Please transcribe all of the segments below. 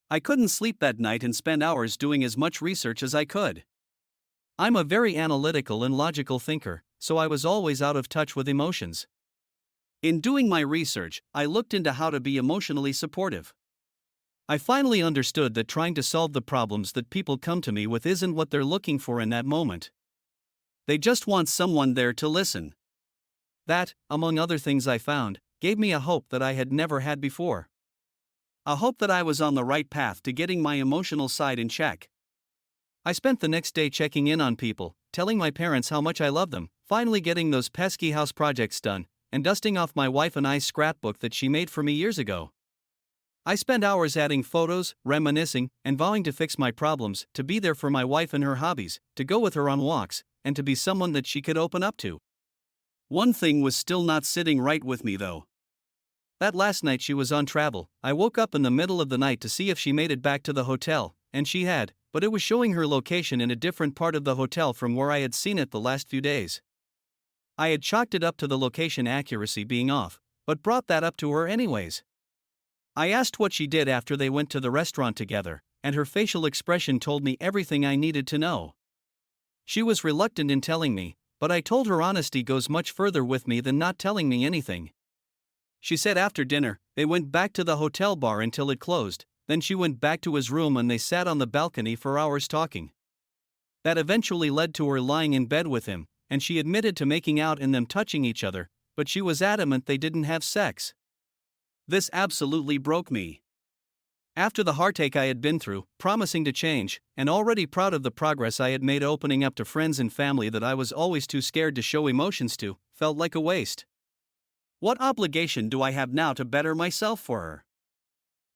I couldn't sleep that night and spent hours doing as much research as I could. I'm a very analytical and logical thinker, so I was always out of touch with emotions. In doing my research, I looked into how to be emotionally supportive. I finally understood that trying to solve the problems that people come to me with isn't what they're looking for in that moment. They just want someone there to listen. That, among other things I found, gave me a hope that I had never had before. A hope that I was on the right path to getting my emotional side in check. I spent the next day checking in on people, telling my parents how much I love them, finally getting those pesky house projects done, and dusting off my wife and I's scrapbook that she made for me years ago. I spent hours adding photos, reminiscing, and vowing to fix my problems, to be there for my wife and her hobbies, to go with her on walks, and to be someone that she could open up to. One thing was still not sitting right with me though. That last night she was on travel. I woke up in the middle of the night to see if she made it back to the hotel, and she had, but it was showing her location in a different part of the hotel from where I had seen it the last few days. I had chalked it up to the location accuracy being off, but brought that up to her anyways. I asked what she did after they went to the restaurant together, and her facial expression told me everything I needed to know. She was reluctant in telling me, but I told her honesty goes much further with me than not telling me anything. She said after dinner, they went back to the hotel bar until it closed, then she went back to his room and they sat on the balcony for hours talking. That eventually led to her lying in bed with him, and she admitted to making out and them touching each other, but she was adamant they didn't have sex. This absolutely broke me. After the heartache I had been through, promising to change, and already proud of the progress I had made opening up to friends and family that I was always too scared to show emotions to, felt like a waste. What obligation do I have now to better myself for her?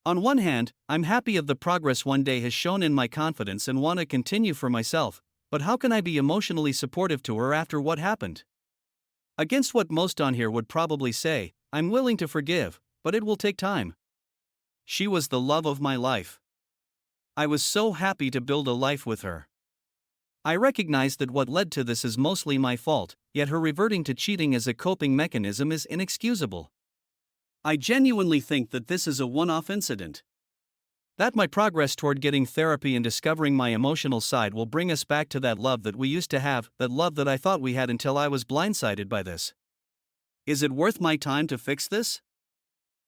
On one hand, I'm happy of the progress one day has shown in my confidence and want to continue for myself, but how can I be emotionally supportive to her after what happened? Against what most on here would probably say, I'm willing to forgive, but it will take time. She was the love of my life. I was so happy to build a life with her. I recognize that what led to this is mostly my fault, yet her reverting to cheating as a coping mechanism is inexcusable. I genuinely think that this is a one-off incident. That my progress toward getting therapy and discovering my emotional side will bring us back to that love that we used to have, that love that I thought we had until I was blindsided by this. Is it worth my time to fix this?